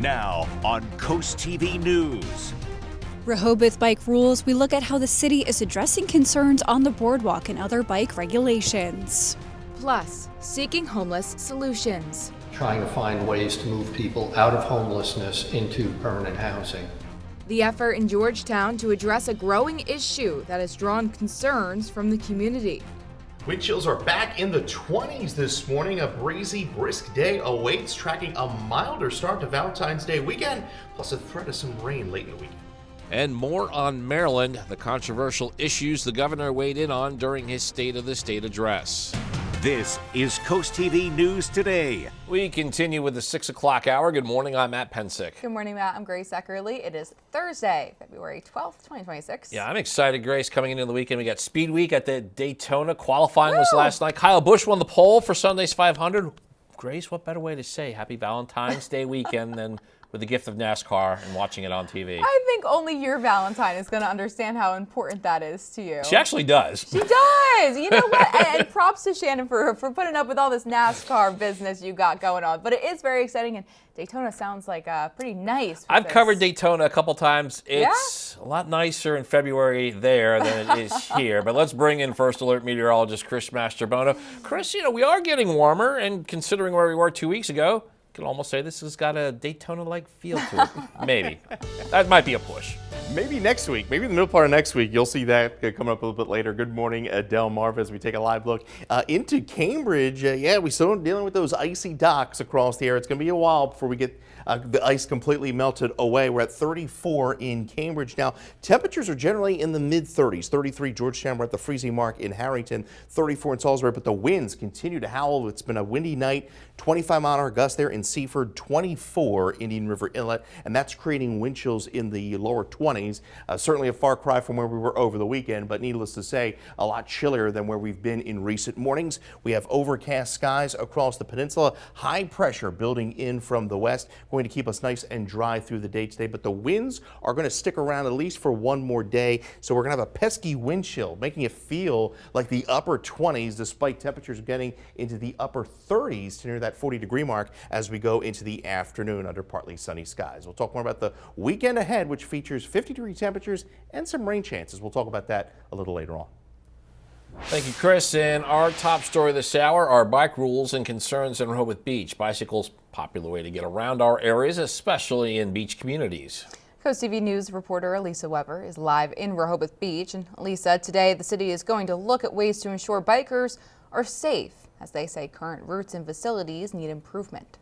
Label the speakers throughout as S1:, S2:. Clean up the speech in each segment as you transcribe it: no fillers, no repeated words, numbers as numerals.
S1: Now on CoastTV News.
S2: Rehoboth Bike Rules, we look at how the city is addressing concerns on the boardwalk and other bike regulations.
S3: Plus, seeking homeless solutions.
S4: Trying to find ways to move people out of homelessness into permanent housing.
S3: The effort in Georgetown to address a growing issue that has drawn concerns from the community.
S5: Wind chills are back in the 20s this morning. A breezy, brisk day awaits, tracking a milder start to Valentine's Day weekend, plus a threat of some rain late in the weekend.
S6: And more on Maryland, the controversial issues the governor weighed in on during his State of the State address.
S1: This is CoastTV News Today.
S6: We continue with the 6 o'clock hour. Good morning, I'm Matt Pensick.
S7: Good morning, Matt. I'm Grace Eckerly. It is Thursday, February 12th, 2026.
S6: Yeah, I'm excited, Grace. Coming into the weekend, we got Speed Week at the Daytona. Qualifying was last night. Kyle Busch won the pole for Sunday's 500. Grace, what better way to say Happy Valentine's Day weekend than with the gift of NASCAR and watching it on TV?
S7: I think only your Valentine is going to understand how important that is to you.
S6: She actually does.
S7: She does. You know what? And props to Shannon for putting up with all this NASCAR business you got going on. But it is very exciting, and Daytona sounds like pretty nice.
S6: I've covered Daytona a couple times. It's a lot nicer in February there than it is here. But let's bring in First Alert meteorologist Chris Mastrobono. Chris, we are getting warmer, and considering where we were 2 weeks ago, can almost say this has got a Daytona-like feel to it. Maybe. That might be a push.
S5: Maybe next week, maybe in the middle part of next week, you'll see that coming up a little bit later. Good morning, Delmarva, as we take a live look into Cambridge. We're still dealing with those icy docks across the area. It's going to be a while before we get the ice completely melted away. We're at 34 in Cambridge now. Temperatures are generally in the mid-30s. 33 Georgetown. We're at the freezing mark in Harrington. 34 in Salisbury. But the winds continue to howl. It's been a windy night. 25-mile-an-hour gust there in Seaford. 24 Indian River Inlet. And that's creating wind chills in the lower 20s. Certainly a far cry from where we were over the weekend. But needless to say, a lot chillier than where we've been in recent mornings. We have overcast skies across the peninsula. High pressure building in from the west. Going to keep us nice and dry through the day today, but the winds are going to stick around at least for one more day, so we're going to have a pesky wind chill, making it feel like the upper 20s, despite temperatures getting into the upper 30s to near that 40-degree mark as we go into the afternoon under partly sunny skies. We'll talk more about the weekend ahead, which features 50-degree temperatures and some rain chances. We'll talk about that a little later on.
S6: Thank you, Chris. And our top story this hour are bike rules and concerns in Rehoboth Beach. Bicycles, popular way to get around our areas, especially in beach communities.
S7: CoastTV News reporter Elisa Weber is live in Rehoboth Beach. And Elisa, today the city is going to look at ways to ensure bikers are safe, as they say current routes and facilities need improvement.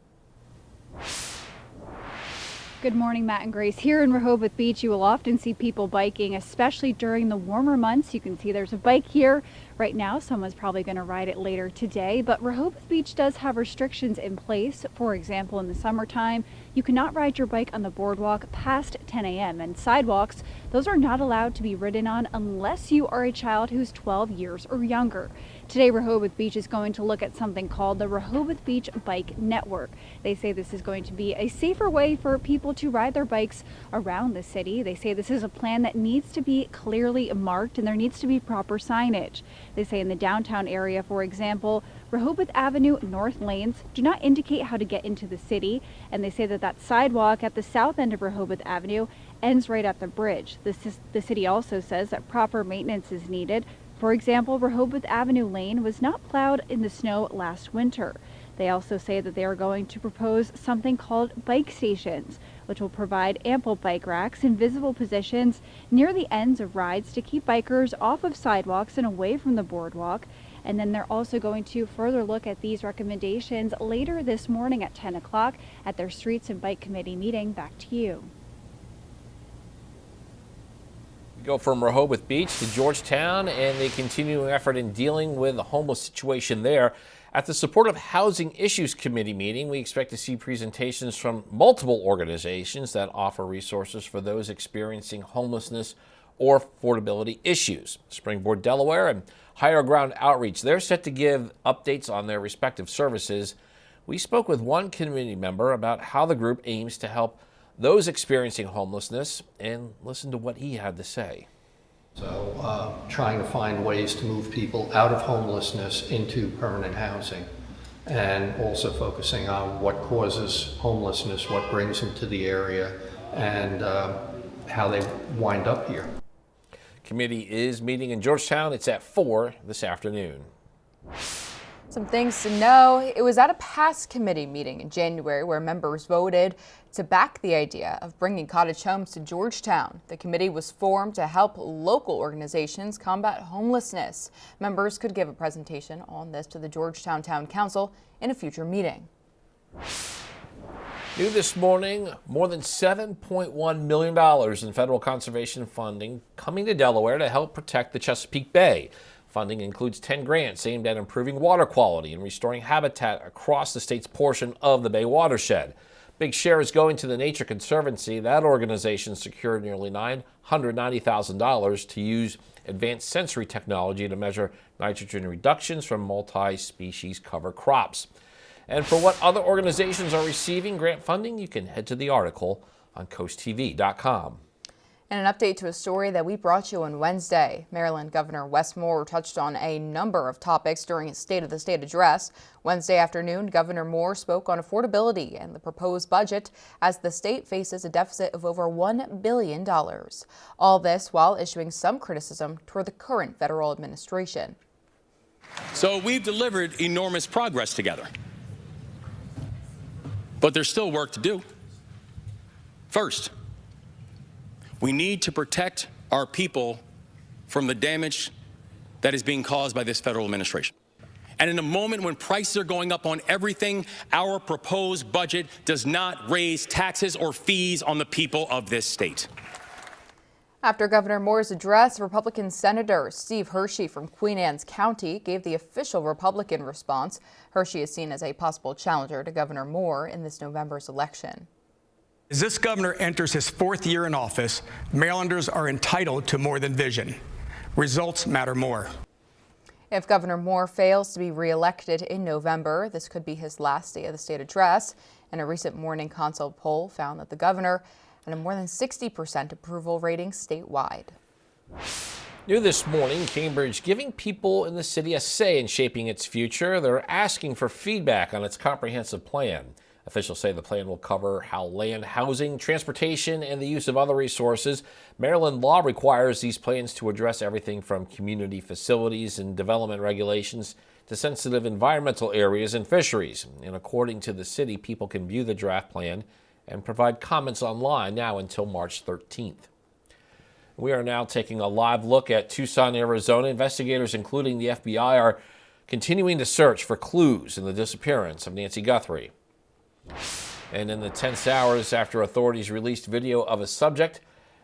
S2: Good morning, Matt and Grace. Here in Rehoboth Beach, you will often see people biking, especially during the warmer months. You can see there's a bike here right now. Someone's probably going to ride it later today, but Rehoboth Beach does have restrictions in place. For example, in the summertime, you cannot ride your bike on the boardwalk past 10 a.m. and sidewalks, those are not allowed to be ridden on unless you are a child who's 12 years or younger. Today, Rehoboth Beach is going to look at something called the Rehoboth Beach Bike Network. They say this is going to be a safer way for people to ride their bikes around the city. They say this is a plan that needs to be clearly marked and there needs to be proper signage. They say in the downtown area, for example, Rehoboth Avenue north lanes do not indicate how to get into the city, and they say that sidewalk at the south end of Rehoboth Avenue ends right at the bridge. The city also says that proper maintenance is needed. For example, Rehoboth Avenue Lane was not plowed in the snow last winter. They also say that they are going to propose something called bike stations, which will provide ample bike racks in visible positions near the ends of rides to keep bikers off of sidewalks and away from the boardwalk. And then they're also going to further look at these recommendations later this morning at 10 o'clock at their Streets and Bike Committee meeting. Back to you.
S6: We go from Rehoboth Beach to Georgetown and the continuing effort in dealing with the homeless situation there. At the Supportive Housing Issues Committee meeting, we expect to see presentations from multiple organizations that offer resources for those experiencing homelessness or affordability issues. Springboard Delaware and Higher Ground Outreach, they're set to give updates on their respective services. We spoke with one committee member about how the group aims to help those experiencing homelessness and listen to what he had to say.
S4: So trying to find ways to move people out of homelessness into permanent housing. and also focusing on what causes homelessness, what brings them to the area, and how they wind up here.
S6: Committee is meeting in Georgetown. It's at 4 this afternoon.
S7: Some things to know. It was at a past committee meeting in January where members voted to back the idea of bringing cottage homes to Georgetown. The committee was formed to help local organizations combat homelessness. Members could give a presentation on this to the Georgetown Town Council in a future meeting.
S6: New this morning, more than $7.1 million in federal conservation funding coming to Delaware to help protect the Chesapeake Bay. Funding includes 10 grants aimed at improving water quality and restoring habitat across the state's portion of the Bay Watershed. Big share is going to the Nature Conservancy. That organization secured nearly $990,000 to use advanced sensory technology to measure nitrogen reductions from multi-species cover crops. And for what other organizations are receiving grant funding, you can head to the article on CoastTV.com.
S7: And an update to a story that we brought you on Wednesday. Maryland Governor Wes Moore touched on a number of topics during his State of the State address. Wednesday afternoon, Governor Moore spoke on affordability and the proposed budget as the state faces a deficit of over $1 billion. All this while issuing some criticism toward the current federal administration.
S8: So we've delivered enormous progress together. But there's still work to do. First, we need to protect our people from the damage that is being caused by this federal administration. And in a moment when prices are going up on everything, our proposed budget does not raise taxes or fees on the people of this state.
S7: After Governor Moore's address, Republican Senator Steve Hershey from Queen Anne's County gave the official Republican response. Hershey is seen as a possible challenger to Governor Moore in this November's election.
S9: As this governor enters his 4th year in office, Marylanders are entitled to more than vision. Results matter more.
S7: If Governor Moore fails to be reelected in November, this could be his last State of the State address. And a recent Morning Consult poll found that the governor had a more than 60% approval rating statewide.
S6: New this morning, Cambridge giving people in the city a say in shaping its future. They're asking for feedback on its comprehensive plan. Officials say the plan will cover how land, housing, transportation, and the use of other resources. Maryland law requires these plans to address everything from community facilities and development regulations to sensitive environmental areas and fisheries. And according to the city, people can view the draft plan and provide comments online now until March 13th. We are now taking a live look at Tucson, Arizona. Investigators, including the FBI, are continuing to search for clues in the disappearance of Nancy Guthrie. And in the tense hours after authorities released video of a subject,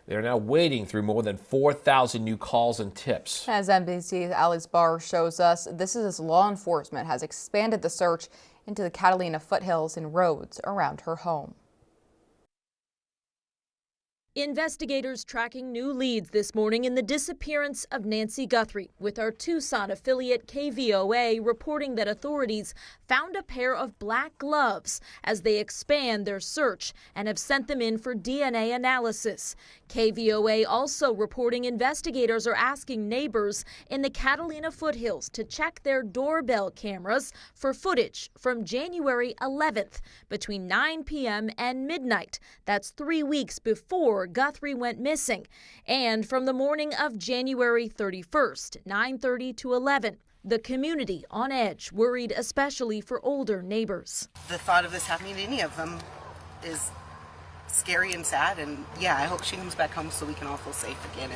S6: they're now wading through more than 4,000 new calls and tips.
S7: As NBC's Alex Barr shows us, this is as law enforcement has expanded the search into the Catalina foothills and roads around her home.
S10: Investigators tracking new leads this morning in the disappearance of Nancy Guthrie, with our Tucson affiliate KVOA reporting that authorities found a pair of black gloves as they expand their search and have sent them in for DNA analysis. KVOA also reporting investigators are asking neighbors in the Catalina foothills to check their doorbell cameras for footage from January 11th between 9 p.m. and midnight. That's 3 weeks before Guthrie went missing, and from the morning of January 31st, 9:30 to 11. The community on edge, worried especially for older neighbors.
S11: The thought of this happening to any of them is scary and sad, and yeah, I hope she comes back home so we can all feel safe again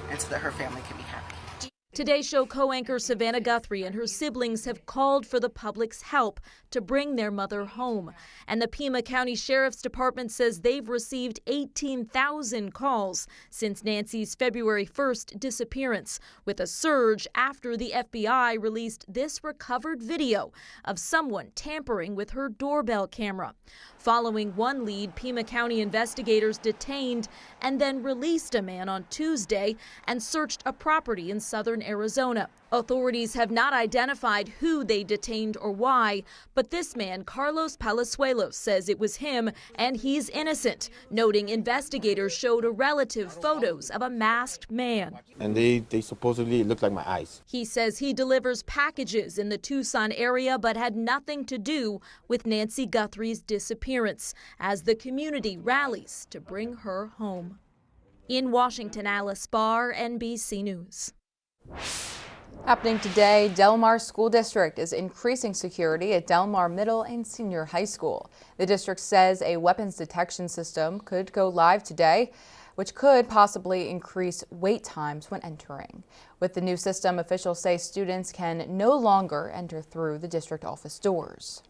S11: and so that her family can be happy.
S10: Today Show co-anchor Savannah Guthrie and her siblings have called for the public's help to bring their mother home. And the Pima County Sheriff's Department says they've received 18,000 calls since Nancy's February 1st disappearance, with a surge after the FBI released this recovered video of someone tampering with her doorbell camera. Following one lead, Pima County investigators detained and then released a man on Tuesday and searched a property in southern Arizona. Authorities have not identified who they detained or why, but this man, Carlos Palazuelos, says it was him and he's innocent, noting investigators showed a relative photos of a masked man.
S12: And they supposedly look like my eyes.
S10: He says he delivers packages in the Tucson area but had nothing to do with Nancy Guthrie's disappearance as the community rallies to bring her home. In Washington, Alice Barr, NBC News.
S7: Happening today, Delmar School District is increasing security at Delmar Middle and Senior High School. The district says a weapons detection system could go live today, which could possibly increase wait times when entering. With the new system, officials say students can no longer enter through the district office doors.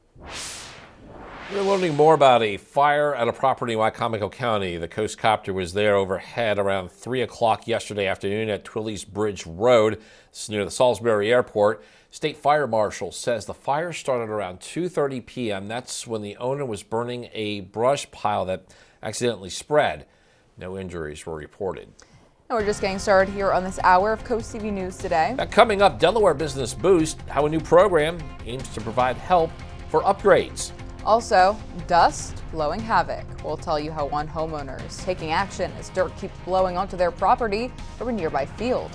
S6: We're learning more about a fire at a property in Wycomico County. The Coast Copter was there overhead around 3 o'clock yesterday afternoon at Twillys Bridge Road. This is near the Salisbury Airport. State Fire Marshal says the fire started around 2:30 p.m. That's when the owner was burning a brush pile that accidentally spread. No injuries were reported.
S7: And we're just getting started here on this hour of Coast TV News today.
S6: Now, coming up, Delaware Business Boost, how a new program aims to provide help for upgrades.
S7: Also, dust blowing havoc. We'll tell you how one homeowner is taking action as dirt keeps blowing onto their property from a nearby field.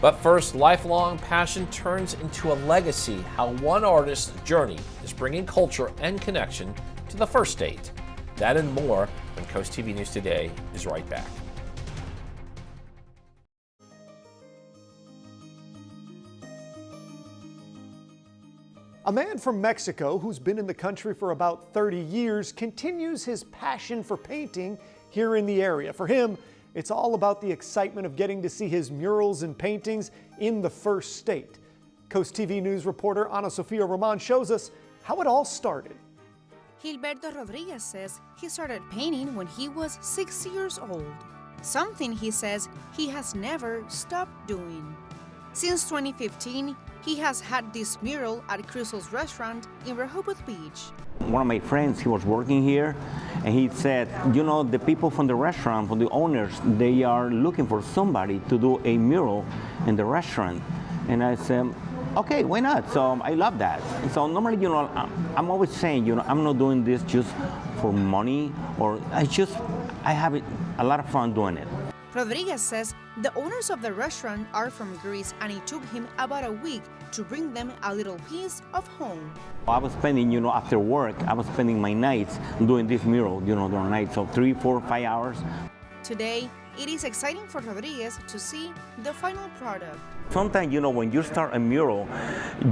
S6: But first, lifelong passion turns into a legacy. How one artist's journey is bringing culture and connection to the first state. That and more when Coast TV News Today is right back.
S13: A man from Mexico who's been in the country for about 30 years continues his passion for painting here in the area. For him, it's all about the excitement of getting to see his murals and paintings in the first state. Coast TV News reporter Ana Sofia Roman shows us how it all started.
S14: Gilberto Rodriguez says he started painting when he was 6 years old, something he says he has never stopped doing. Since 2015, he has had this mural at Crusoe's restaurant in Rehoboth Beach.
S12: One of my friends, he was working here, and he said, you know, the people from the restaurant, from the owners, they are looking for somebody to do a mural in the restaurant. And I said, okay, why not? So I love that. So normally, you know, I'm always saying, you know, I'm not doing this just for money, or I have a lot of fun doing it.
S14: Rodriguez says the owners of the restaurant are from Greece and it took him about a week to bring them a little piece of home.
S12: I was spending, you know, after work, I was spending my nights doing this mural, you know, during nights, so 3, 4, 5 hours.
S14: Today, it is exciting for Rodriguez to see the final product.
S12: Sometimes, you know, when you start a mural,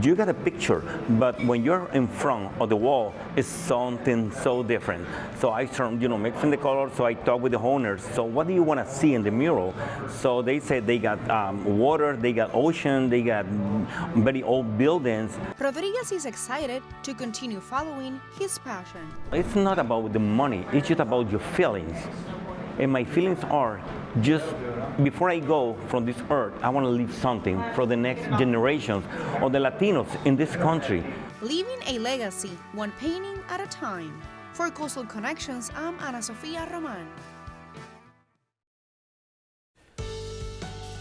S12: you get a picture, but when you're in front of the wall, it's something so different. So I start, you know, mixing the colors, so I talk with the owners. So what do you want to see in the mural? So they said they got water, they got ocean, they got very old buildings.
S14: Rodriguez is excited to continue following his passion.
S12: It's not about the money, it's just about your feelings. And my feelings are just, before I go from this earth, I want to leave something for the next generations of the Latinos in this country.
S14: Leaving a legacy, one painting at a time. For Coastal Connections, I'm Ana Sofia Roman.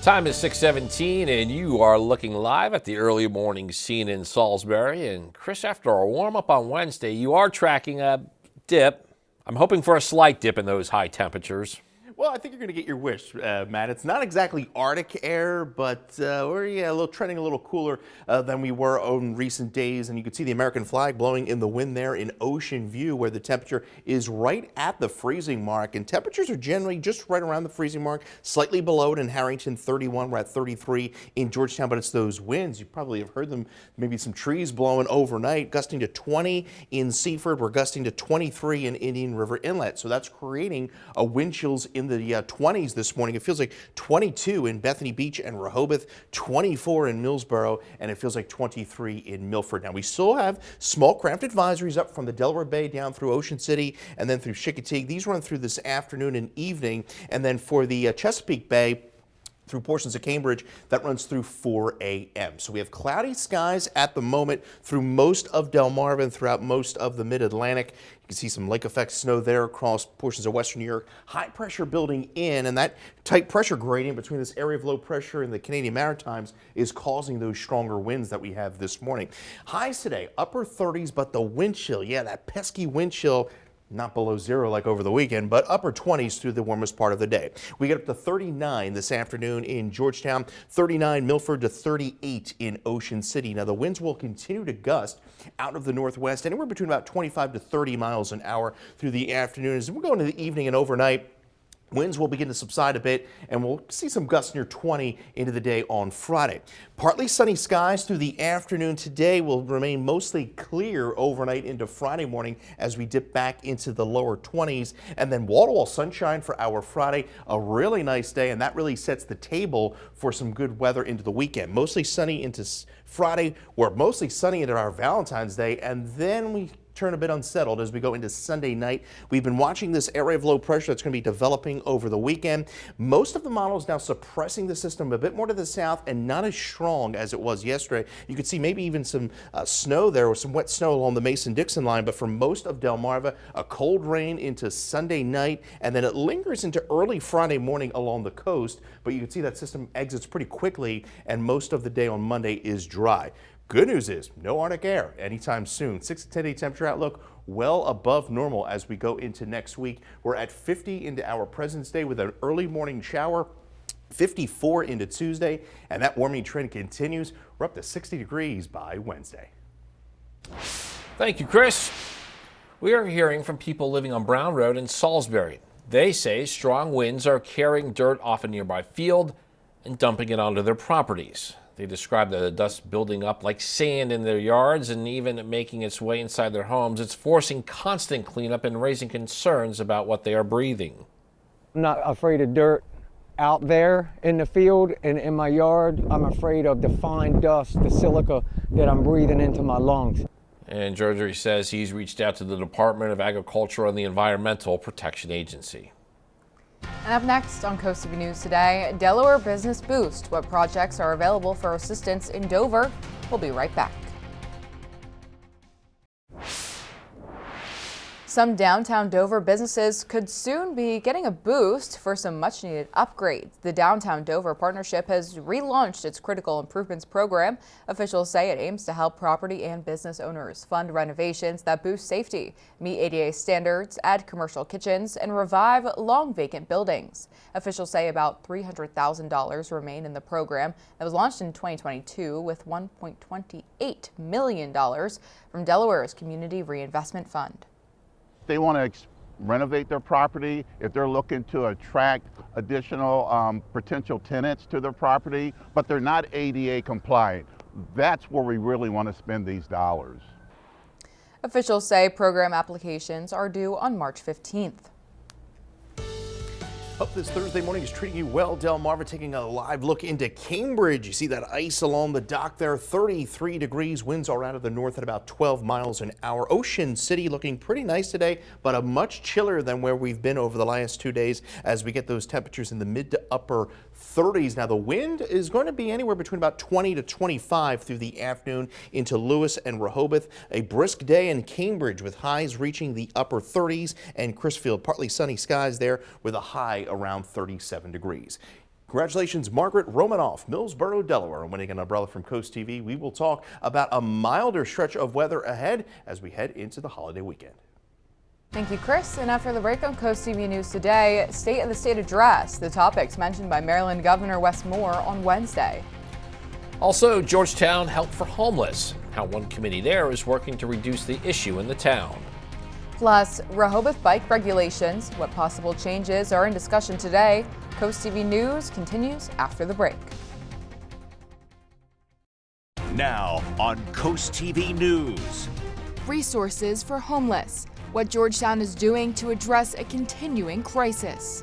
S6: Time is 6:17, and you are looking live at the early morning scene in Salisbury. And Chris, after our warm-up on Wednesday, you are tracking a dip. I'm hoping for a slight dip in those high temperatures.
S5: Well, I think you're going to get your wish, Matt. It's not exactly Arctic air, but we're trending a little cooler than we were in recent days. And you can see the American flag blowing in the wind there in Ocean View, where the temperature is right at the freezing mark. And temperatures are generally just right around the freezing mark, slightly below it in Harrington, 31. We're at 33 in Georgetown, but it's those winds. You probably have heard them, maybe some trees blowing overnight, gusting to 20 in Seaford. We're gusting to 23 in Indian River Inlet. So that's creating a wind chills in the 20s this morning. It feels like 22 in Bethany Beach and Rehoboth, 24 in Millsboro, and it feels like 23 in Milford. Now, we still have small craft advisories up from the Delaware Bay down through Ocean City and then through Chincoteague. These run through this afternoon and evening. And then for the Chesapeake Bay, through portions of Cambridge that runs through 4 a.m. So we have cloudy skies at the moment through most of Delmarva and throughout most of the mid-Atlantic. You can see some lake effect snow there across portions of western New York. High pressure building in, and that tight pressure gradient between this area of low pressure and the Canadian Maritimes is causing those stronger winds that we have this morning. Highs today, upper 30s, but the wind chill, yeah, that pesky wind chill, not below zero like over the weekend, but upper 20s through the warmest part of the day. We get up to 39 this afternoon in Georgetown, 39 Milford to 38 in Ocean City. Now the winds will continue to gust out of the northwest, anywhere between about 25 to 30 miles an hour through the afternoon. As we go into the evening and overnight, winds will begin to subside a bit, and we'll see some gusts near 20 into the day on Friday. Partly sunny skies through the afternoon today will remain mostly clear overnight into Friday morning as we dip back into the lower 20s, and then wall-to-wall sunshine for our Friday. A really nice day, and that really sets the table for some good weather into the weekend. Mostly sunny into Friday. We're mostly sunny into our Valentine's Day, and then we turn a bit unsettled as we go into Sunday night. We've been watching this area of low pressure that's going to be developing over the weekend. Most of the models now suppressing the system a bit more to the south and not as strong as it was yesterday. You could see maybe even some snow there, or some wet snow along the Mason-Dixon line, but for most of Delmarva, a cold rain into Sunday night, and then it lingers into early Friday morning along the coast, but you can see that system exits pretty quickly, and most of the day on Monday is dry. Good news is no Arctic air anytime soon. 6 to 10 day temperature outlook well above normal as we go into next week. We're at 50 into our President's Day with an early morning shower, 54 into Tuesday, and that warming trend continues. We're up to 60 degrees by Wednesday.
S6: Thank you, Chris. We are hearing from people living on Brown Road in Salisbury. They say strong winds are carrying dirt off a nearby field and dumping it onto their properties. They describe the dust building up like sand in their yards and even making its way inside their homes. It's forcing constant cleanup and raising concerns about what they are breathing.
S15: I'm not afraid of dirt out there in the field and in my yard. I'm afraid of the fine dust, the silica that I'm breathing into my lungs.
S6: And Georgie says he's reached out to the Department of Agriculture and the Environmental Protection Agency.
S7: And up next on CoastTV News today, Delaware Business Boost. What projects are available for assistance in Dover? We'll be right back. Some downtown Dover businesses could soon be getting a boost for some much-needed upgrades. The Downtown Dover Partnership has relaunched its Critical Improvements Program. Officials say it aims to help property and business owners fund renovations that boost safety, meet ADA standards, add commercial kitchens, and revive long vacant buildings. Officials say about $300,000 remain in the program that was launched in 2022 with $1.28 million from Delaware's Community Reinvestment Fund.
S16: They want to renovate their property, if they're looking to attract additional potential tenants to their property, but they're not ADA compliant. That's where we really want to spend these dollars.
S7: Officials say program applications are due on March 15th.
S5: Hope this Thursday morning is treating you well. Delmarva taking a live look into Cambridge. You see that ice along the dock there, 33 degrees. Winds are out of the north at about 12 miles an hour. Ocean City looking pretty nice today, but a much chillier than where we've been over the last 2 days as we get those temperatures in the mid to upper 30s. Now the wind is going to be anywhere between about 20 to 25 through the afternoon into Lewis and Rehoboth. A brisk day in Cambridge with highs reaching the upper 30s, and Crisfield partly sunny skies there with a high around 37 degrees. Congratulations, Margaret Romanoff, Millsboro, Delaware, on winning an umbrella from CoastTV. We will talk about a milder stretch of weather ahead as we head into the holiday weekend.
S7: Thank you, Chris. And after the break on CoastTV News today, State of the State address, the topics mentioned by Maryland Governor Wes Moore on Wednesday.
S6: Also, Georgetown Help for Homeless, how one committee there is working to reduce the issue in the town.
S7: Plus, Rehoboth bike regulations, what possible changes are in discussion today. CoastTV News continues after the break.
S1: Now on CoastTV News.
S3: Resources for homeless, what Georgetown is doing to address a continuing crisis.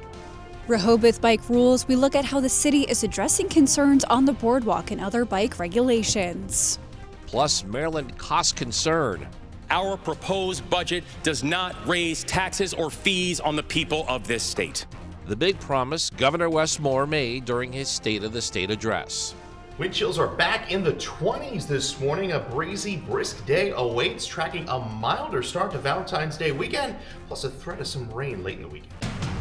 S2: Rehoboth Bike Rules, we look at how the city is addressing concerns on the boardwalk and other bike regulations.
S6: Plus, Maryland cost concern.
S8: Our proposed budget does not raise taxes or fees on the people of this state.
S6: The big promise Governor Wes Moore made during his State of the State address.
S5: Wind chills are back in the 20s this morning. A breezy, brisk day awaits, tracking a milder start to Valentine's Day weekend, plus a threat of some rain late in the weekend.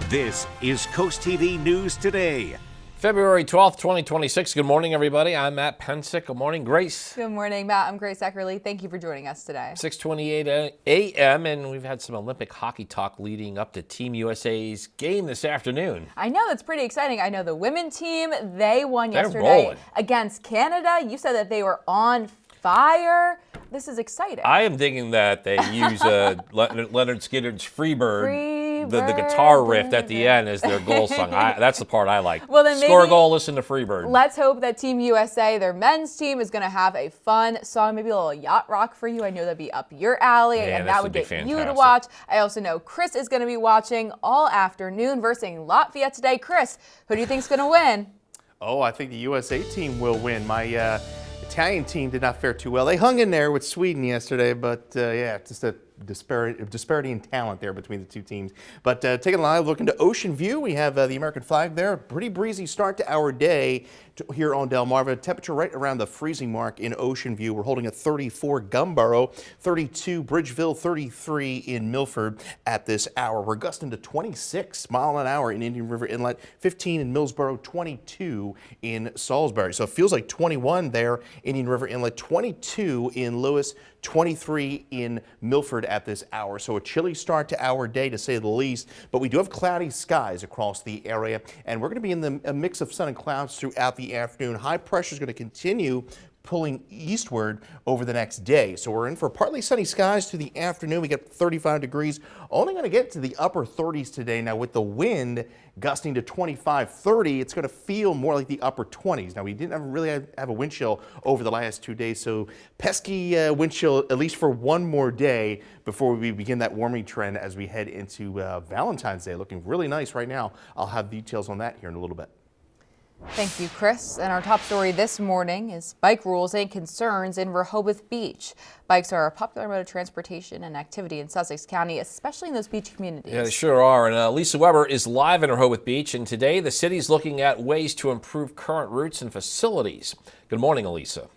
S1: This is Coast TV News Today.
S6: February 12th, 2026. Good morning, everybody. I'm Matt Pensick. Good morning, Grace.
S7: Good morning, Matt. I'm Grace Eckerly. Thank you for joining us today.
S6: 6:28 a.m. and we've had some Olympic hockey talk leading up to Team USA's game this afternoon.
S7: I know, that's pretty exciting. I know the women's team, they won
S6: They're
S7: yesterday
S6: rolling
S7: against Canada. You said that they were on fire. This is exciting.
S6: I am thinking that they use Leonard Skinner's Freebird. The guitar riff at the end is their goal song. That's the part I like.
S7: Well, then
S6: Score a
S7: maybe
S6: goal, listen to Freebird.
S7: Let's hope that Team USA, their men's team, is going to have a fun song, maybe a little yacht rock for you. I know that'd be up your alley,
S6: Man,
S7: and that would get
S6: fantastic.
S7: you to watch. I also know Chris is going to be watching all afternoon versus Latvia today. Chris, who do you think's going to win?
S5: Oh, I think the USA team will win. My Italian team did not fare too well. They hung in there with Sweden yesterday, but yeah, just a disparity in talent there between the two teams. But taking a live look into Ocean View, we have the American flag there. Pretty breezy start to our day here on Delmarva. Temperature right around the freezing mark in Ocean View. We're holding at 34 Gumboro, 32 Bridgeville, 33 in Milford at this hour. We're gusting to 26 miles an hour in Indian River Inlet, 15 in Millsboro, 22 in Salisbury. So it feels like 21 there, Indian River Inlet, 22 in Lewis, 23 in Milford at this hour. So a chilly start to our day, to say the least, but we do have cloudy skies across the area, and we're going to be in a mix of sun and clouds throughout the afternoon. High pressure is going to continue pulling eastward over the next day. So we're in for partly sunny skies through the afternoon. We get 35 degrees. Only going to get to the upper 30s today. Now with the wind gusting to 25, 30, it's going to feel more like the upper 20s. Now we didn't really have a wind chill over the last 2 days, so pesky wind chill at least for one more day before we begin that warming trend as we head into Valentine's Day. Looking really nice right now. I'll have details on that here in a little bit.
S7: Thank you, Chris. And our top story this morning is bike rules and concerns in Rehoboth Beach. Bikes are a popular mode of transportation and activity in Sussex County, especially in those beach communities.
S6: Yeah, they sure are. And Lisa Weber is live in Rehoboth Beach, and today the city's looking at ways to improve current routes and facilities. Good morning, Elisa.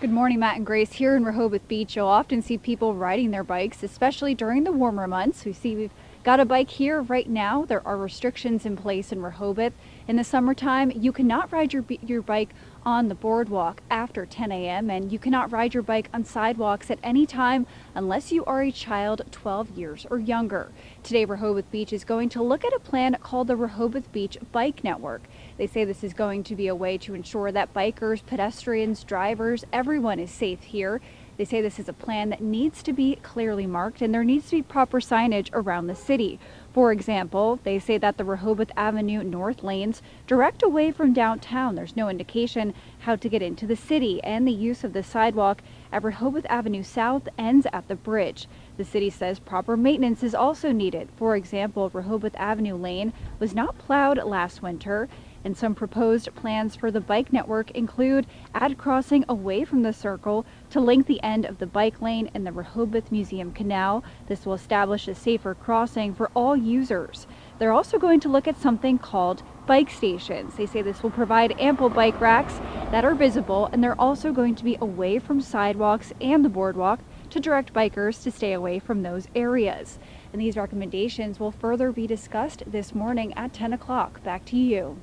S2: Good morning, Matt and Grace. Here in Rehoboth Beach, you'll often see people riding their bikes, especially during the warmer months. We've got a bike here right now. There are restrictions in place in Rehoboth. In the summertime, you cannot ride your bike on the boardwalk after 10 a.m. and you cannot ride your bike on sidewalks at any time unless you are a child 12 years or younger. Today, Rehoboth Beach is going to look at a plan called the Rehoboth Beach Bike Network. They say this is going to be a way to ensure that bikers, pedestrians, drivers, everyone is safe here. They say this is a plan that needs to be clearly marked and there needs to be proper signage around the city. For example, they say that the Rehoboth Avenue North lanes direct away from downtown. There's no indication how to get into the city, and the use of the sidewalk at Rehoboth Avenue South ends at the bridge. The city says proper maintenance is also needed. For example, Rehoboth Avenue lane was not plowed last winter. And some proposed plans for the bike network include add crossing away from the circle to link the end of the bike lane and the Rehoboth Museum Canal. This will establish a safer crossing for all users. They're also going to look at something called bike stations. They say this will provide ample bike racks that are visible, and they're also going to be away from sidewalks and the boardwalk to direct bikers to stay away from those areas. And these recommendations will further be discussed this morning at 10 o'clock. Back to you.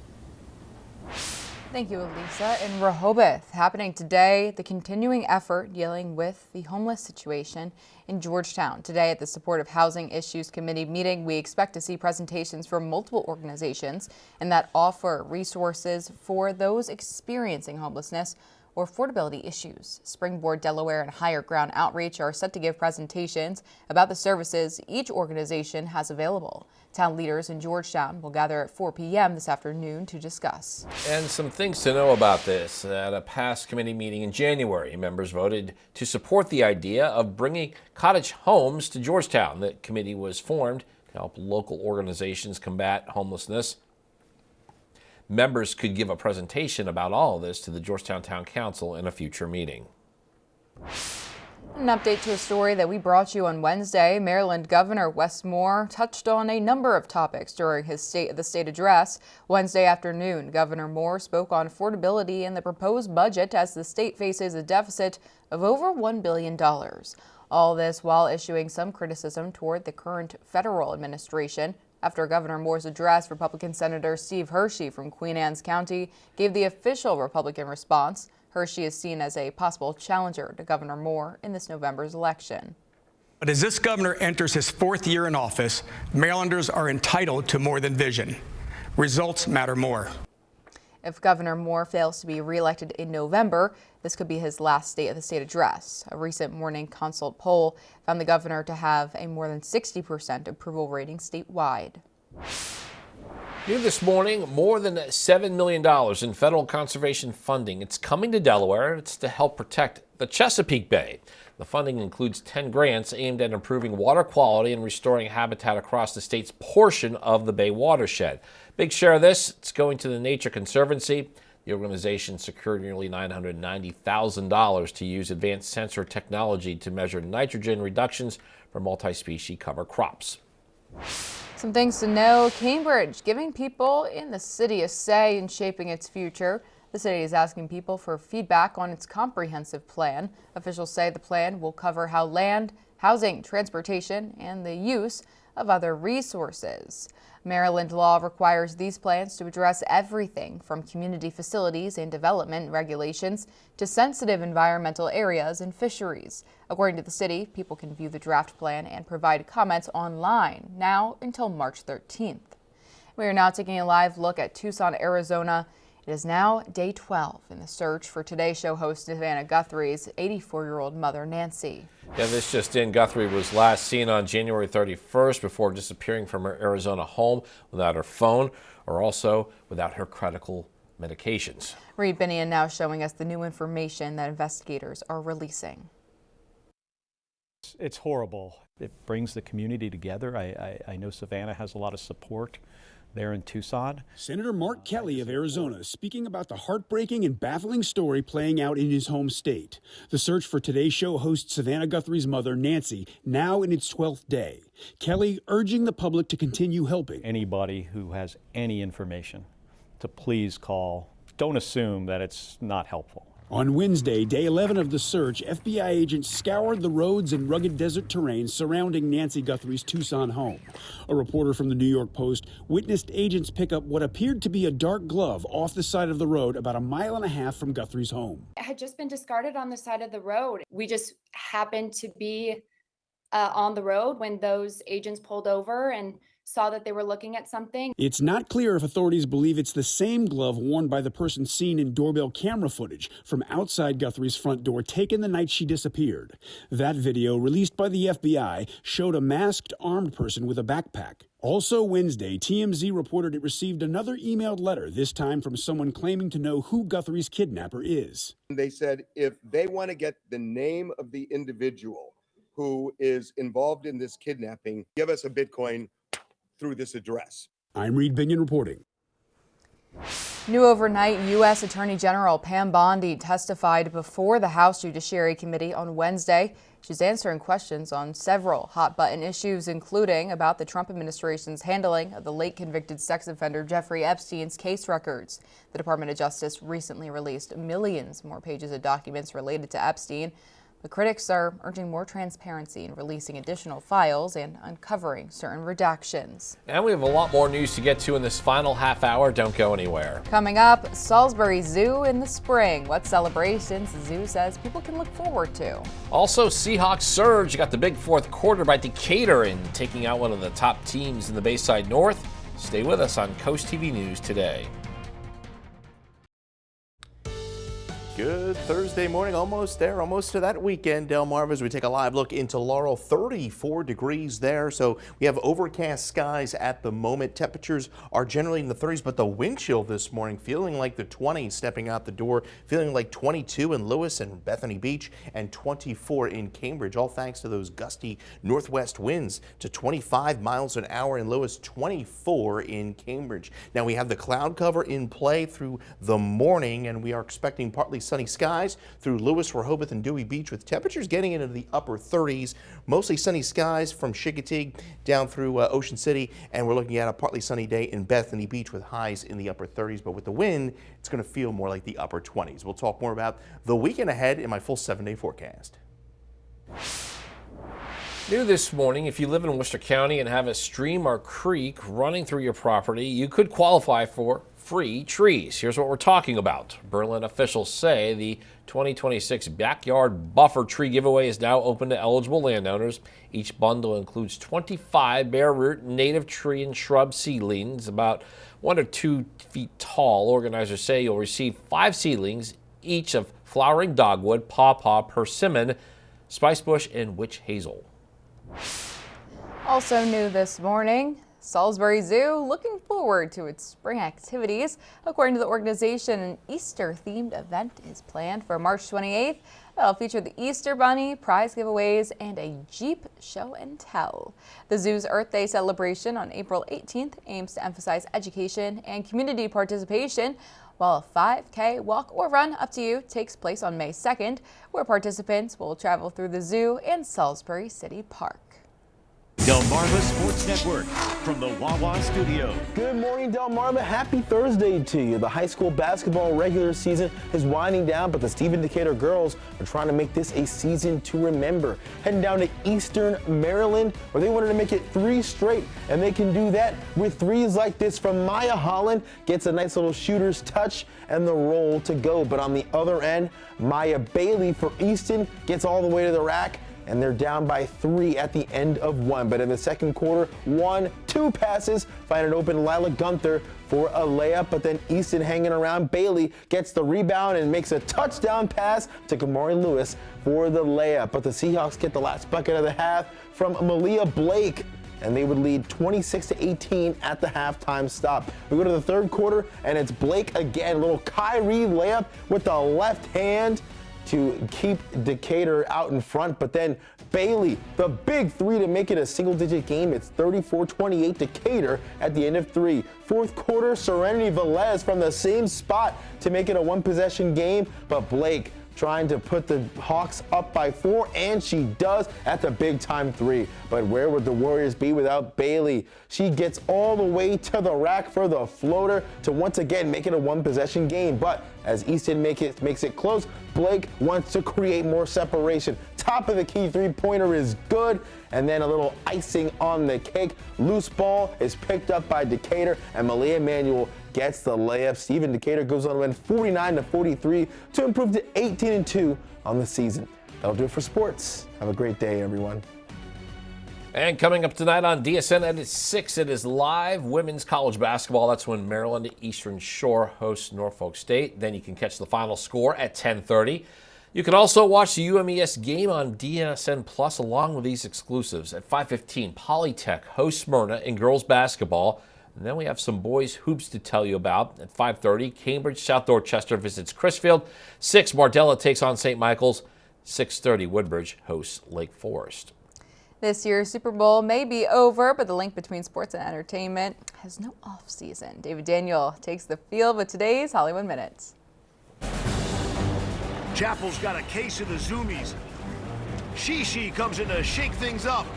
S7: Thank you, Elisa. In Rehoboth, happening today, the continuing effort dealing with the homeless situation in Georgetown. Today at the Supportive Housing Issues Committee meeting, we expect to see presentations from multiple organizations and that offer resources for those experiencing homelessness or affordability issues. Springboard, Delaware, and Higher Ground Outreach are set to give presentations about the services each organization has available. Town leaders in Georgetown will gather at 4 p.m. this afternoon to discuss.
S6: And some things to know about this. At a past committee meeting in January, members voted to support the idea of bringing cottage homes to Georgetown. The committee was formed to help local organizations combat homelessness. Members could give a presentation about all of this to the Georgetown Town Council in a future meeting.
S7: An update to a story that we brought you on Wednesday. Maryland Governor Wes Moore touched on a number of topics during his State of the State address. Wednesday afternoon, Governor Moore spoke on affordability and the proposed budget as the state faces a deficit of over $1 billion. All this while issuing some criticism toward the current federal administration. After Governor Moore's address, Republican Senator Steve Hershey from Queen Anne's County gave the official Republican response. Hershey is seen as a possible challenger to Governor Moore in this November's election.
S9: But as this governor enters his 4th year in office, Marylanders are entitled to more than vision. Results matter more.
S7: If Governor Moore fails to be reelected in November, this could be his last State of the State address. A recent Morning Consult poll found the governor to have a more than 60% approval rating statewide.
S6: New this morning, more than $7 million in federal conservation funding. It's coming to Delaware. It's to help protect the Chesapeake Bay. The funding includes 10 grants aimed at improving water quality and restoring habitat across the state's portion of the Bay Watershed. Big share of this, it's going to the Nature Conservancy. The organization secured nearly $990,000 to use advanced sensor technology to measure nitrogen reductions for multi-species cover crops.
S7: Some things to know. Cambridge giving people in the city a say in shaping its future. The city is asking people for feedback on its comprehensive plan. Officials say the plan will cover how land, housing, transportation, and the use of other resources. Maryland law requires these plans to address everything from community facilities and development regulations to sensitive environmental areas and fisheries. According to the city, people can view the draft plan and provide comments online now until March 13th. We are now taking a live look at Tucson, Arizona. It is now day 12 in the search for Today Show host Savannah Guthrie's 84-year-old mother, Nancy.
S6: Yeah, this just in. Guthrie was last seen on January 31st before disappearing from her Arizona home without her phone or also without her critical medications.
S7: Reed Binion now showing us the new information that investigators are releasing.
S17: It's horrible. It brings the community together. I know Savannah has a lot of support there in Tucson.
S18: Senator Mark Kelly of Arizona speaking about the heartbreaking and baffling story playing out in his home state. The search for Today's Show host Savannah Guthrie's mother, Nancy, now in its 12th day. Kelly urging the public to continue helping.
S17: Anybody who has any information to please call. Don't assume that it's not helpful.
S18: On Wednesday, day 11 of the search, FBI agents scoured the roads and rugged desert terrain surrounding Nancy Guthrie's Tucson home. A reporter from the New York Post witnessed agents pick up what appeared to be a dark glove off the side of the road about 1.5 miles from Guthrie's home.
S19: It had just been discarded on the side of the road. We just happened to be on the road when those agents pulled over and saw that they were looking at something.
S18: It's not clear if authorities believe it's the same glove worn by the person seen in doorbell camera footage from outside Guthrie's front door taken the night she disappeared. That video, released by the FBI, showed a masked armed person with a backpack. Also Wednesday, TMZ reported it received another emailed letter, this time from someone claiming to know who Guthrie's kidnapper is.
S20: They said if they want to get the name of the individual who is involved in this kidnapping, give us a Bitcoin through this address.
S18: I'm Reed Binion reporting.
S7: New overnight, U.S. Attorney General Pam Bondi testified before the House Judiciary Committee on Wednesday. She's answering questions on several hot-button issues, including about the Trump administration's handling of the late convicted sex offender Jeffrey Epstein's case records. The Department of Justice recently released millions more pages of documents related to Epstein. But critics are urging more transparency in releasing additional files and uncovering certain redactions.
S6: And we have a lot more news to get to in this final half hour. Don't go anywhere.
S7: Coming up, Salisbury Zoo in the spring. What celebrations the zoo says people can look forward to.
S6: Also, Seahawks surge. Got the big fourth quarter by Decatur in taking out one of the top teams in the Bayside North. Stay with us on Coast TV News today.
S5: Good Thursday morning, almost there, almost to that weekend, Delmarva, as we take a live look into Laurel. 34 degrees there, so we have overcast skies at the moment. Temperatures are generally in the 30s, but the wind chill this morning feeling like the 20s stepping out the door, feeling like 22 in Lewis and Bethany Beach and 24 in Cambridge, all thanks to those gusty northwest winds to 25 miles an hour in Lewis, 24 in Cambridge. Now we have the cloud cover in play through the morning, and we are expecting partly sunny skies through Lewis, Rehoboth, and Dewey Beach, with temperatures getting into the upper 30s. Mostly sunny skies from Chincoteague down through Ocean City, and we're looking at a partly sunny day in Bethany Beach with highs in the upper 30s. But with the wind, it's going to feel more like the upper 20s. We'll talk more about the weekend ahead in my full 7-day forecast.
S6: New this morning, if you live in Worcester County and have a stream or creek running through your property, you could qualify for free trees. Here's what we're talking about. Berlin officials say the 2026 Backyard Buffer Tree Giveaway is now open to eligible landowners. Each bundle includes 25 bare root native tree and shrub seedlings, about 1 to 2 feet tall. Organizers say you'll receive 5 seedlings, each of flowering dogwood, pawpaw, persimmon, spicebush, and witch hazel.
S7: Also new this morning, Salisbury Zoo looking forward to its spring activities. According to the organization, an Easter-themed event is planned for March 28th. That'll feature the Easter Bunny, prize giveaways, and a Jeep show and tell. The zoo's Earth Day celebration on April 18th aims to emphasize education and community participation, while a 5K walk or run, up to you, takes place on May 2nd, where participants will travel through the zoo and Salisbury City Park.
S1: Delmarva Sports Network from the Wawa Studio.
S21: Good morning, Delmarva. Happy Thursday to you. The high school basketball regular season is winding down, but the Stephen Decatur girls are trying to make this a season to remember. Heading down to Eastern Maryland, where they wanted to make it 3 straight, and they can do that with threes like this from Maya Holland. Gets a nice little shooter's touch and the roll to go. But on the other end, Maya Bailey for Easton gets all the way to the rack, and they're down by 3 at the end of 1. But in the second quarter, 1-2 passes, find an open Lila Gunther for a layup, but then Easton hanging around. Bailey gets the rebound and makes a touchdown pass to Kamari Lewis for the layup. But the Seahawks get the last bucket of the half from Malia Blake, and they would lead 26-18 at the halftime stop. We go to the third quarter, and it's Blake again. Little Kyrie layup with the left hand to keep Decatur out in front, but then Bailey, the big 3 to make it a single-digit game. It's 34-28 Decatur at the end of 3. Fourth quarter, Serenity Velez from the same spot to make it a 1-possession game, but Blake trying to put the Hawks up by 4, and she does at the big-time 3. But where would the Warriors be without Bailey? She gets all the way to the rack for the floater to once again make it a 1-possession game. But as Easton makes it close, Blake wants to create more separation. Top of the key 3-pointer is good, and then a little icing on the cake. Loose ball is picked up by Decatur, and Malia Emanuel gets the layup. Stephen Decatur goes on to win 49-43 to improve to 18-2 on the season. That'll do it for sports. Have a great day, everyone.
S6: And coming up tonight on DSN at 6, it is live women's college basketball. That's when Maryland Eastern Shore hosts Norfolk State. Then you can catch the final score at 10:30. You can also watch the UMES game on DSN Plus along with these exclusives. At 5:15, Polytech hosts Smyrna in girls basketball. And then we have some boys hoops to tell you about. At 5:30, Cambridge South Dorchester visits Crisfield. 6, Mardella takes on St. Michael's. 6:30, Woodbridge hosts Lake Forest.
S7: This year's Super Bowl may be over, but the link between sports and entertainment has no off season. David Daniel takes the field with today's Hollywood Minutes.
S22: Chapel's got a case of the Zoomies. Shishi comes in to shake things up.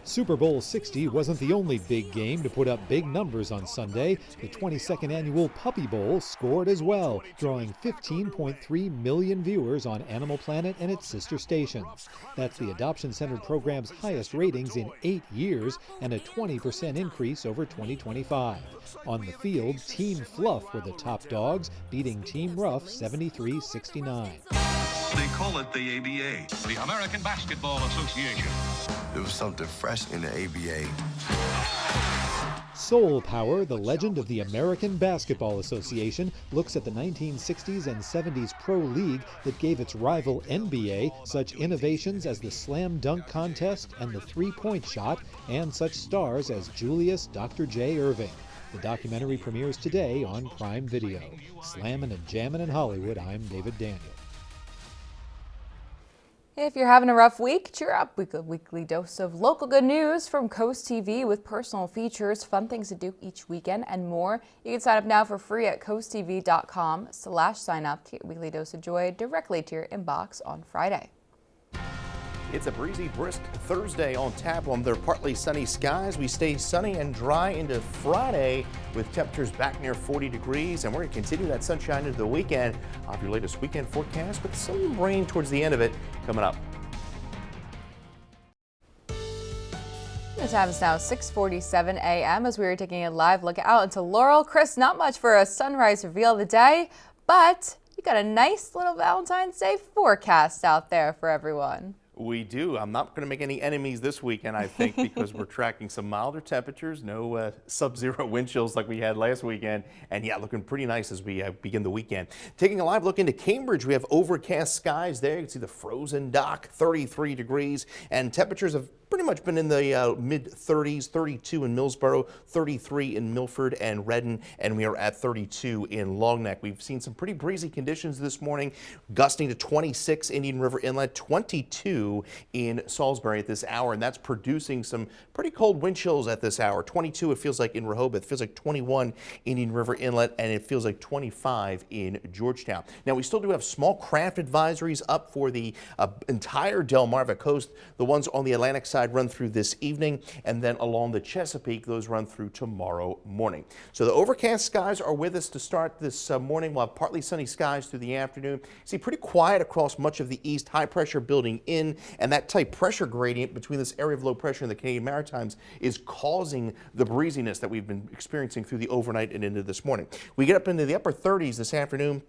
S23: Super Bowl 60 wasn't the only big game to put up big numbers on Sunday. The 22nd annual Puppy Bowl scored as well, drawing 15.3 million viewers on Animal Planet and its sister stations. That's the adoption-centered program's highest ratings in 8 years and a 20% increase over 2025. On the field, Team Fluff were the top dogs, beating Team Rough 73-69.
S24: They call it the ABA, the American Basketball Association.
S25: There was something fresh in the ABA.
S23: Soul Power, the legend of the American Basketball Association, looks at the 1960s and 70s pro league that gave its rival NBA such innovations as the slam dunk contest and the three-point shot, and such stars as Julius Dr. J. Irving. The documentary premieres today on Prime Video. Slammin' and jammin' in Hollywood, I'm David Daniel.
S7: If you're having a rough week, cheer up. We get a weekly dose of local good news from Coast TV with personal features, fun things to do each weekend, and more. You can sign up now for free at coasttv.com/sign up to get a weekly dose of joy directly to your inbox on Friday.
S5: It's a breezy, brisk Thursday on tap. On their partly sunny skies, we stay sunny and dry into Friday with temperatures back near 40 degrees, and we're going to continue that sunshine into the weekend. I'll have your latest weekend forecast with some rain towards the end of it coming up.
S7: The time is now 6:47 a.m. as we are taking a live look out into Laurel. Chris, not much for a sunrise reveal of the day, but you got a nice little Valentine's Day forecast out there for everyone.
S5: We do. I'm not going to make any enemies this weekend, I think, because we're tracking some milder temperatures, no sub-zero wind chills like we had last weekend, and yeah, looking pretty nice as we begin the weekend. Taking a live look into Cambridge, we have overcast skies there. You can see the frozen dock, 33 degrees, and temperatures have pretty much been in the mid-30s, 32 in Millsboro, 33 in Milford and Redden, and we are at 32 in Longneck. We've seen some pretty breezy conditions this morning, gusting to 26 Indian River Inlet, 22 in Salisbury at this hour, and that's producing some pretty cold wind chills at this hour. 22 it feels like in Rehoboth, it feels like 21 Indian River Inlet, and it feels like 25 in Georgetown. Now we still do have small craft advisories up for the entire Delmarva coast. The ones on the Atlantic side run through this evening, and then along the Chesapeake, those run through tomorrow morning. So the overcast skies are with us to start this morning. We'll have partly sunny skies through the afternoon. See, pretty quiet across much of the east, high pressure building in, and that tight pressure gradient between this area of low pressure and the Canadian Maritimes is causing the breeziness that we've been experiencing through the overnight and into this morning. We get up into the upper 30s this afternoon.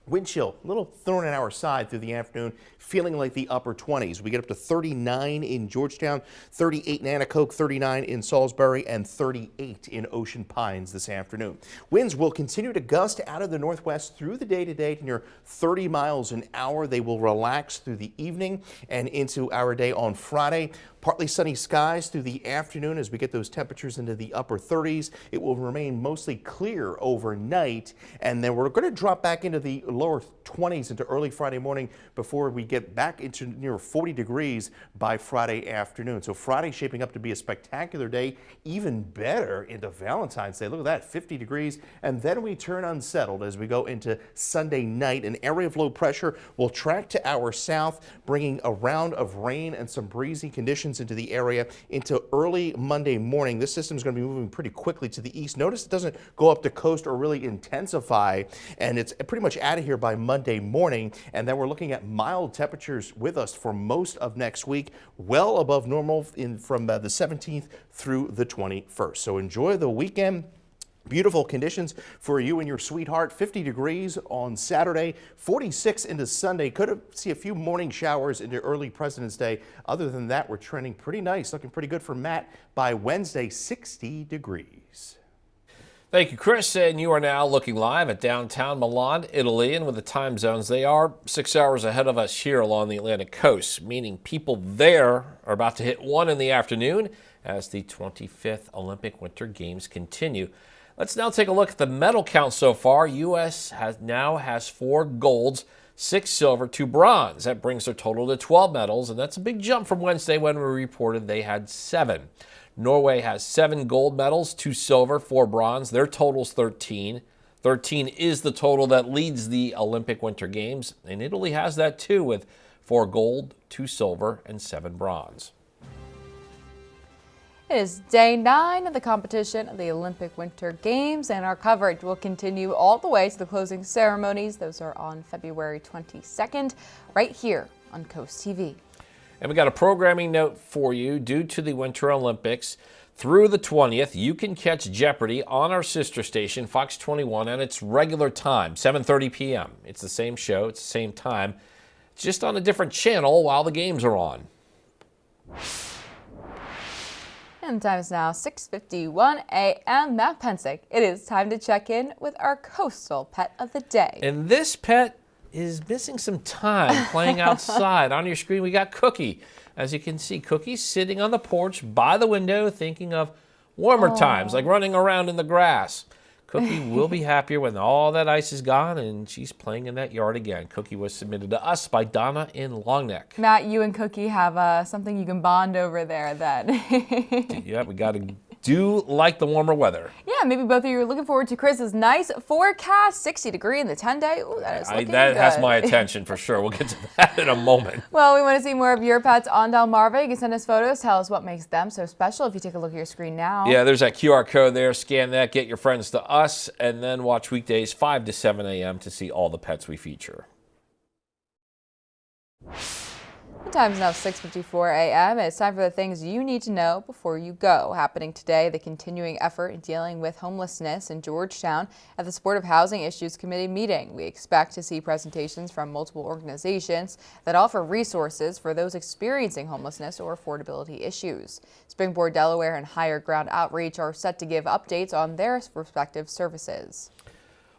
S5: Wind chill, a little thorn in our side through the afternoon, feeling like the upper 20s. We get up to 39 in Georgetown, 38 in Anacoke, 39 in Salisbury, and 38 in Ocean Pines this afternoon. Winds will continue to gust out of the northwest through the day today to near 30 miles an hour. They will relax through the evening and into our day on Friday. Partly sunny skies through the afternoon as we get those temperatures into the upper 30s. It will remain mostly clear overnight, and then we're going to drop back into the lower 20s into early Friday morning before we get back into near 40 degrees by Friday afternoon. So Friday shaping up to be a spectacular day, even better into Valentine's Day. Look at that, 50 degrees, and then we turn unsettled as we go into Sunday night. An area of low pressure will track to our south, bringing a round of rain and some breezy conditions into the area into early Monday morning. This system is going to be moving pretty quickly to the east. Notice it doesn't go up the coast or really intensify, and it's pretty much out of here by Monday morning. And then we're looking at mild temperatures with us for most of next week, well above normal from the 17th through the 21st. So enjoy the weekend. Beautiful conditions for you and your sweetheart. 50 degrees on Saturday, 46 into Sunday. Could see a few morning showers into early President's Day. Other than that, we're trending pretty nice, looking pretty good for Matt. By Wednesday, 60 degrees.
S6: Thank you, Chris. And you are now looking live at downtown Milan, Italy. And with the time zones, they are 6 hours ahead of us here along the Atlantic coast, meaning people there are about to hit 1 in the afternoon as the 25th Olympic Winter Games continue. Let's now take a look at the medal count so far. U.S. now has 4 golds, 6 silver, 2 bronze. That brings their total to 12 medals, and that's a big jump from Wednesday when we reported they had 7. Norway has 7 gold medals, 2 silver, 4 bronze. Their total's 13. 13 is the total that leads the Olympic Winter Games, and Italy has that too with 4 gold, 2 silver, and 7 bronze.
S7: It is day 9 of the competition of the Olympic Winter Games, and our coverage will continue all the way to the closing ceremonies. Those are on February 22nd, right here on Coast TV.
S6: And we got a programming note for you. Due to the Winter Olympics, through the 20th, you can catch Jeopardy on our sister station, Fox 21, at its regular time, 7:30 p.m. It's the same show, it's the same time. It's just on a different channel while the games are on.
S7: And the time is now 6:51 a.m. Matt Pensick. It is time to check in with our coastal pet of the day.
S6: And this pet is missing some time playing outside. On your screen, we got Cookie. As you can see, Cookie's sitting on the porch by the window thinking of warmer times, like running around in the grass. Cookie will be happier when all that ice is gone and she's playing in that yard again. Cookie was submitted to us by Donna in Longneck.
S7: Matt, you and Cookie have something you can bond over there then.
S6: Yeah, we got to do like the warmer weather.
S7: Yeah, maybe both of you are looking forward to Chris's nice forecast, 60 degree in the 10-day. Ooh, that is looking
S6: that
S7: good.
S6: has my attention for sure. We'll get to that in a moment.
S7: Well, we want to see more of your pets on Delmarva. You can send us photos, tell us what makes them so special if you take a look at your screen now.
S6: Yeah, there's that QR code there. Scan that, get your friends to us, and then watch weekdays 5 to 7 a.m. to see all the pets we feature.
S7: The time is now 6:54 a.m. It's time for the things you need to know before you go. Happening today, the continuing effort in dealing with homelessness in Georgetown at the Supportive Housing Issues Committee meeting. We expect to see presentations from multiple organizations that offer resources for those experiencing homelessness or affordability issues. Springboard Delaware and Higher Ground Outreach are set to give updates on their respective services.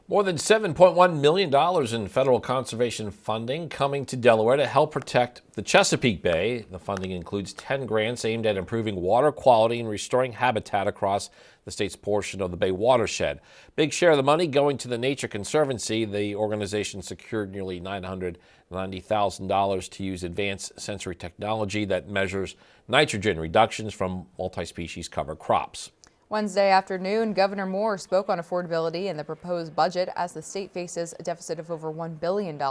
S6: More than $7.1 million in federal conservation funding coming to Delaware to help protect the Chesapeake Bay. The funding includes 10 grants aimed at improving water quality and restoring habitat across the state's portion of the Bay Watershed. Big share of the money going to the Nature Conservancy. The organization secured nearly $990,000 to use advanced sensory technology that measures nitrogen reductions from multi-species cover crops.
S7: Wednesday afternoon, Governor Moore spoke on affordability and the proposed budget as the state faces a deficit of over $1 billion.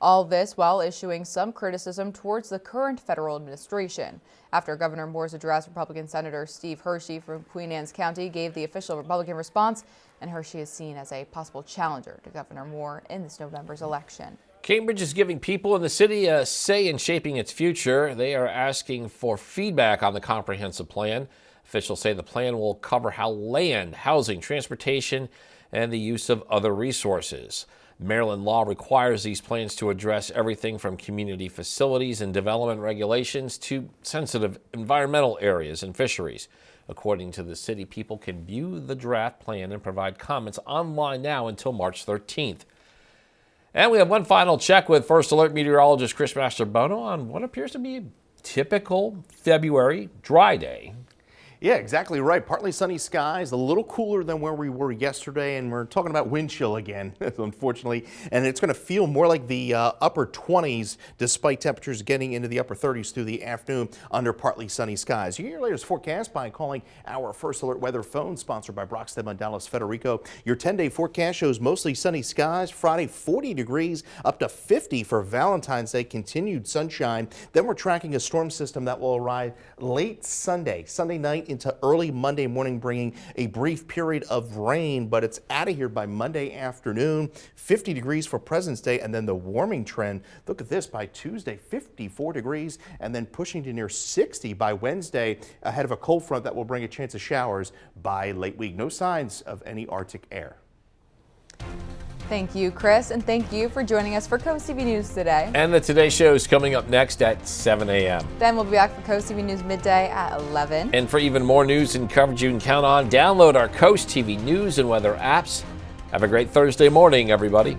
S7: All this while issuing some criticism towards the current federal administration. After Governor Moore's address, Republican Senator Steve Hershey from Queen Anne's County gave the official Republican response, and Hershey is seen as a possible challenger to Governor Moore in this November's election.
S6: Cambridge is giving people in the city a say in shaping its future. They are asking for feedback on the comprehensive plan. Officials say the plan will cover how land, housing, transportation, and the use of other resources. Maryland law requires these plans to address everything from community facilities and development regulations to sensitive environmental areas and fisheries. According to the city, people can view the draft plan and provide comments online now until March 13th. And we have one final check with First Alert meteorologist Chris Mastrobono on what appears to be a typical February dry day.
S5: Yeah, exactly right. Partly sunny skies, a little cooler than where we were yesterday, and we're talking about wind chill again, unfortunately. And it's going to feel more like the upper 20s, despite temperatures getting into the upper 30s through the afternoon under partly sunny skies. You get your latest forecast by calling our First Alert weather phone, sponsored by Brockstead and Dallas Federico. Your 10-day forecast shows mostly sunny skies. Friday, 40 degrees, up to 50 for Valentine's Day, continued sunshine. Then we're tracking a storm system that will arrive late Sunday night into early Monday morning, bringing a brief period of rain, but it's out of here by Monday afternoon. 50 degrees for President's Day, and then the warming trend. Look at this, by Tuesday, 54 degrees, and then pushing to near 60 by Wednesday, ahead of a cold front that will bring a chance of showers by late week. No signs of any Arctic air.
S7: Thank you, Chris, and thank you for joining us for CoastTV News today.
S6: And the Today Show is coming up next at 7 a.m.
S7: Then we'll be back for CoastTV News midday at 11.
S6: And for even more news and coverage you can count on, download our CoastTV News and weather apps. Have a great Thursday morning, everybody.